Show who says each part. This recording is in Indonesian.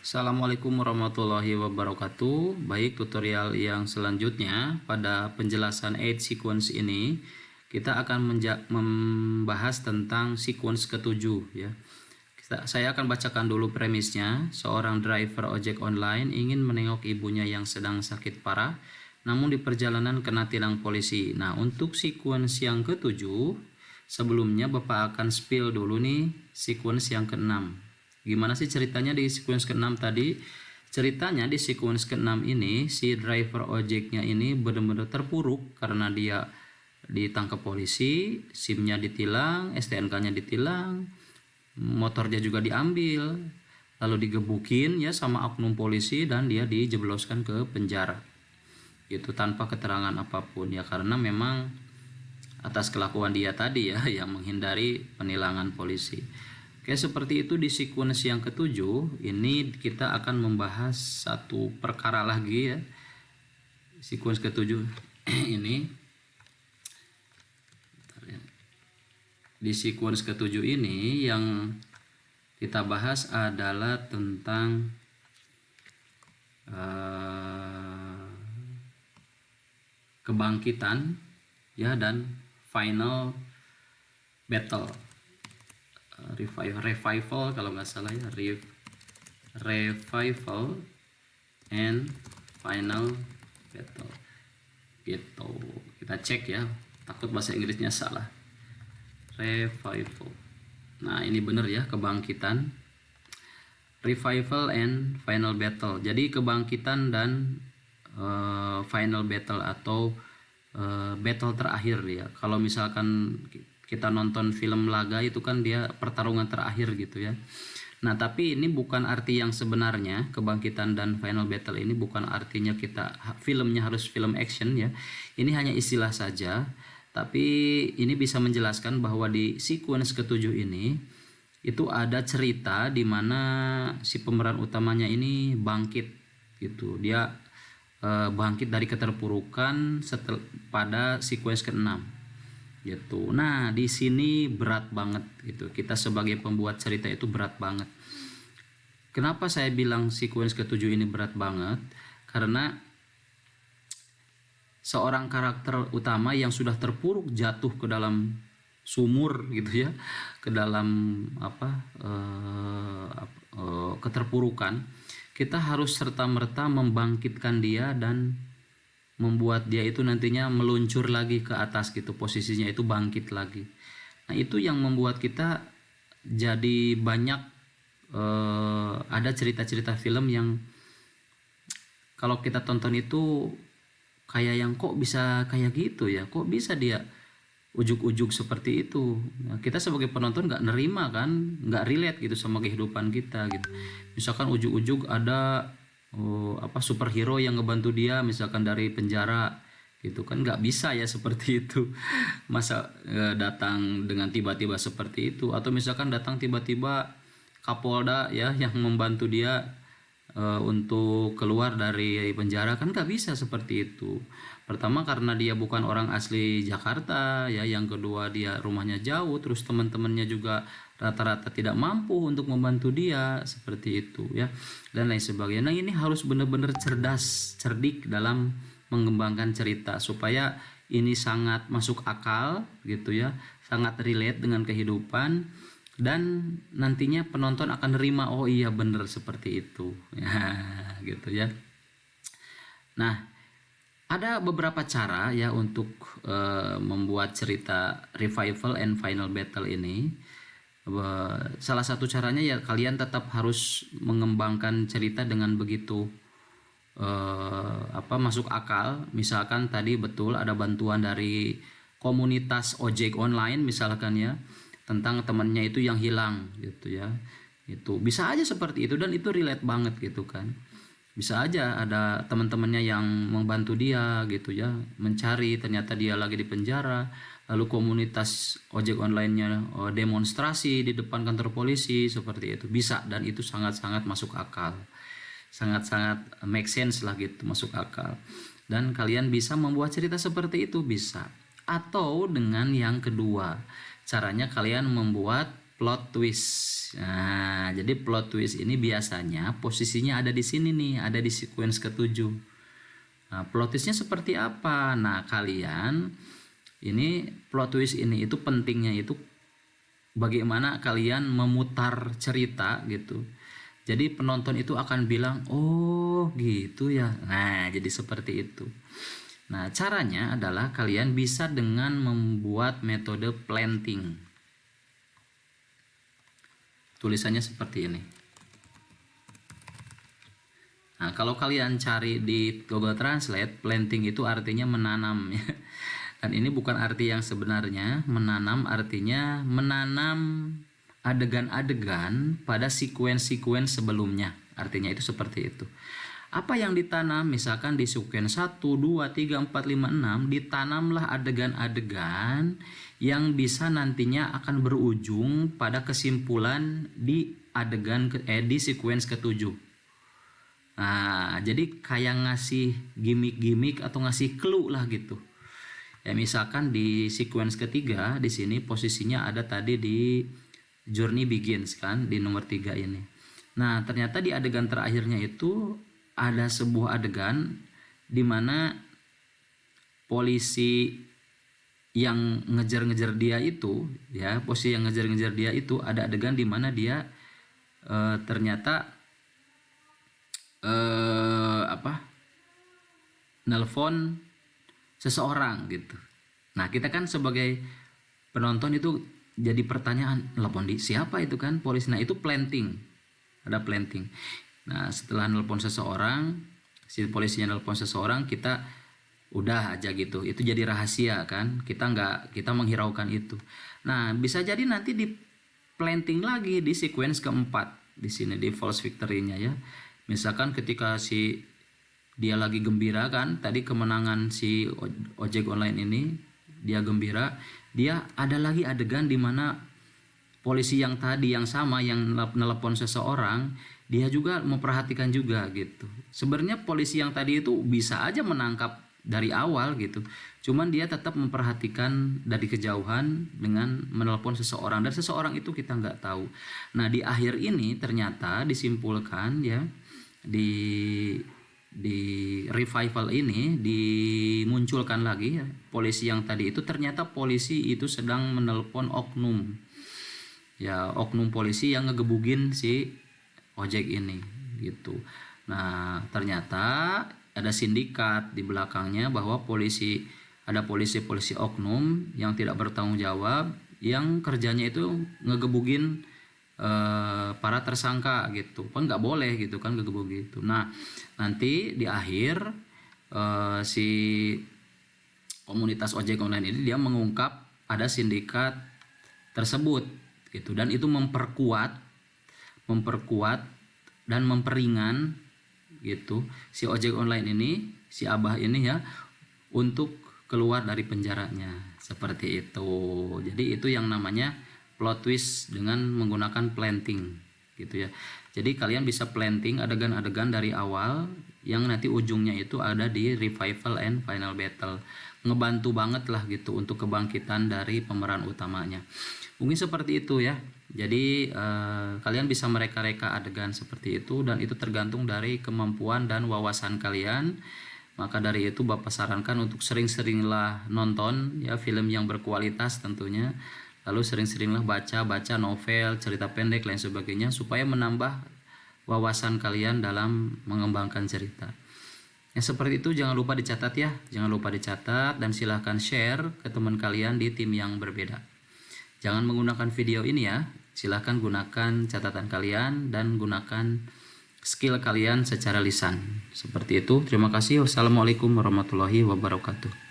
Speaker 1: Assalamualaikum warahmatullahi wabarakatuh. Baik, tutorial yang selanjutnya pada penjelasan 8 sequence ini kita akan membahas tentang sequence ketujuh ya. Saya akan bacakan dulu premisnya. Seorang driver ojek online ingin menengok ibunya yang sedang sakit parah, namun di perjalanan kena tilang polisi. Nah, untuk sequence yang ketujuh, sebelumnya Bapak akan spill dulu nih sequence yang keenam. Gimana sih ceritanya di sequence ke-6 tadi? Ceritanya di sequence ke-6 ini si driver ojeknya ini benar-benar terpuruk karena dia ditangkap polisi, SIM-nya ditilang, STNK-nya ditilang, motornya juga diambil, lalu digebukin ya sama oknum polisi dan dia dijebloskan ke penjara. Gitu tanpa keterangan apapun ya, karena memang atas kelakuan dia tadi ya yang menghindari penilangan polisi. Oke, seperti itu di sequence yang ketujuh. Ini kita akan membahas satu perkara lagi ya. Sequence ketujuh ini. Di sequence ketujuh ini yang kita bahas adalah tentang kebangkitan ya dan final battle. Revival kalau nggak salah ya, revival and final battle gitu. Kita cek ya, takut bahasa Inggrisnya salah. Revival, nah ini bener ya, kebangkitan, revival and final battle. Jadi kebangkitan dan final battle atau battle terakhir ya. Kalau misalkan kita nonton film laga itu kan dia pertarungan terakhir gitu ya. Nah, tapi ini bukan arti yang sebenarnya. Kebangkitan dan final battle ini bukan artinya kita filmnya harus film action ya. Ini hanya istilah saja. Tapi ini bisa menjelaskan bahwa di sequence ketujuh ini itu ada cerita di mana si pemeran utamanya ini bangkit gitu. Dia bangkit dari keterpurukan pada sequence ke-6 gitu. Nah, di sini berat banget gitu. Kita sebagai pembuat cerita itu berat banget. Kenapa saya bilang sequence ketujuh ini berat banget? Karena seorang karakter utama yang sudah terpuruk jatuh ke dalam sumur gitu ya, ke dalam keterpurukan, kita harus serta-merta membangkitkan dia dan membuat dia itu nantinya meluncur lagi ke atas gitu, posisinya itu bangkit lagi. Nah, itu yang membuat kita jadi banyak ada cerita-cerita film yang kalau kita tonton itu kayak yang kok bisa kayak gitu ya, kok bisa dia ujuk-ujuk seperti itu. Nah, kita sebagai penonton nggak nerima kan, nggak relate gitu sama kehidupan kita gitu. Misalkan ujuk-ujuk ada superhero yang ngebantu dia misalkan dari penjara gitu kan, nggak bisa ya seperti itu. Masa datang dengan tiba-tiba seperti itu, atau misalkan datang tiba-tiba Kapolda ya yang membantu dia untuk keluar dari penjara, kan nggak bisa seperti itu. Pertama karena dia bukan orang asli Jakarta ya, yang kedua dia rumahnya jauh, terus teman-temannya juga rata-rata tidak mampu untuk membantu dia seperti itu ya, dan lain sebagainya. Nah, ini harus benar-benar cerdik dalam mengembangkan cerita supaya ini sangat masuk akal gitu ya, sangat relate dengan kehidupan, dan nantinya penonton akan nerima, oh iya bener seperti itu ya gitu ya. Nah, ada beberapa cara ya untuk membuat cerita revival and final battle ini. Salah satu caranya ya kalian tetap harus mengembangkan cerita dengan begitu masuk akal. Misalkan tadi betul ada bantuan dari komunitas ojek online misalkan ya, tentang temannya itu yang hilang gitu ya. Itu bisa aja seperti itu dan itu relate banget gitu kan. Bisa aja ada teman-temannya yang membantu dia gitu ya, mencari, ternyata dia lagi di penjara, lalu komunitas ojek online-nya demonstrasi di depan kantor polisi seperti itu. Bisa, dan itu sangat-sangat masuk akal, sangat-sangat make sense lah gitu, masuk akal. Dan kalian bisa membuat cerita seperti itu, bisa. Atau dengan yang kedua, caranya kalian membuat plot twist. Nah, jadi plot twist ini biasanya posisinya ada di sini nih, ada di sequence ketujuh. Nah, plot twistnya seperti apa? Nah, kalian ini plot twist ini itu pentingnya itu bagaimana kalian memutar cerita gitu. Jadi penonton itu akan bilang, oh gitu ya. Nah, jadi seperti itu. Nah, caranya adalah kalian bisa dengan membuat metode planting. Tulisannya seperti ini. Nah, kalau kalian cari di Google Translate, planting itu artinya menanam ya. Dan ini bukan arti yang sebenarnya. Menanam artinya menanam adegan-adegan pada sequence-sequence sebelumnya. Artinya itu seperti itu. Apa yang ditanam, misalkan di sequence 1, 2, 3, 4, 5, 6, ditanamlah adegan-adegan yang bisa nantinya akan berujung pada kesimpulan di di sequence ketujuh. Nah, jadi kayak ngasih gimmick-gimmick atau ngasih clue lah gitu. Ya misalkan di sequence ketiga di sini posisinya ada tadi di Journey Begins kan, di nomor 3 ini. Nah, ternyata di adegan terakhirnya itu ada sebuah adegan di mana polisi yang ngejar-ngejar dia itu ya, posisi yang ngejar-ngejar dia itu ada adegan di mana dia ternyata nelpon seseorang gitu. Nah, kita kan sebagai penonton itu jadi pertanyaan, nelpon di siapa itu kan polisi. Nah, itu planting. Ada planting. Nah, setelah nelpon seseorang, si polisinya nelpon seseorang, kita udah aja gitu. Itu jadi rahasia kan. Kita menghiraukan itu. Nah, bisa jadi nanti di planting lagi di sequence keempat di sini di false victory-nya ya. Misalkan ketika dia lagi gembira kan, tadi kemenangan si ojek online ini, dia gembira, dia ada lagi adegan di mana polisi yang tadi yang sama yang nelpon seseorang, dia juga memperhatikan juga gitu. Sebenarnya polisi yang tadi itu bisa aja menangkap dari awal gitu, cuman dia tetap memperhatikan dari kejauhan dengan menelpon seseorang, dan seseorang itu kita nggak tahu. Nah, di akhir ini ternyata disimpulkan ya, di revival ini dimunculkan lagi ya, polisi yang tadi itu ternyata polisi itu sedang menelpon oknum ya, oknum polisi yang ngegebugin si ojek ini gitu. Nah, ternyata ada sindikat di belakangnya, bahwa ada polisi oknum yang tidak bertanggung jawab yang kerjanya itu ngegebugin para tersangka gitu kan, nggak boleh gitu kan ngegebug gitu. Nah, nanti di akhir si komunitas ojek online ini dia mengungkap ada sindikat tersebut gitu, dan itu memperkuat dan memperingan gitu si ojek online ini, si abah ini ya, untuk keluar dari penjaranya seperti itu. Jadi itu yang namanya plot twist dengan menggunakan planting gitu ya. Jadi kalian bisa planting adegan-adegan dari awal yang nanti ujungnya itu ada di revival and final battle. Ngebantu banget lah gitu untuk kebangkitan dari pemeran utamanya. Mungkin seperti itu ya. Jadi kalian bisa mereka-reka adegan seperti itu, dan itu tergantung dari kemampuan dan wawasan kalian. Maka dari itu Bapak sarankan untuk sering-seringlah nonton ya film yang berkualitas tentunya. Lalu sering-seringlah baca novel, cerita pendek lain sebagainya, supaya menambah wawasan kalian dalam mengembangkan cerita. Ya seperti itu, jangan lupa dicatat ya, dan silahkan share ke teman kalian di tim yang berbeda. Jangan menggunakan video ini ya, silahkan gunakan catatan kalian dan gunakan skill kalian secara lisan. Seperti itu, terima kasih. Wassalamualaikum warahmatullahi wabarakatuh.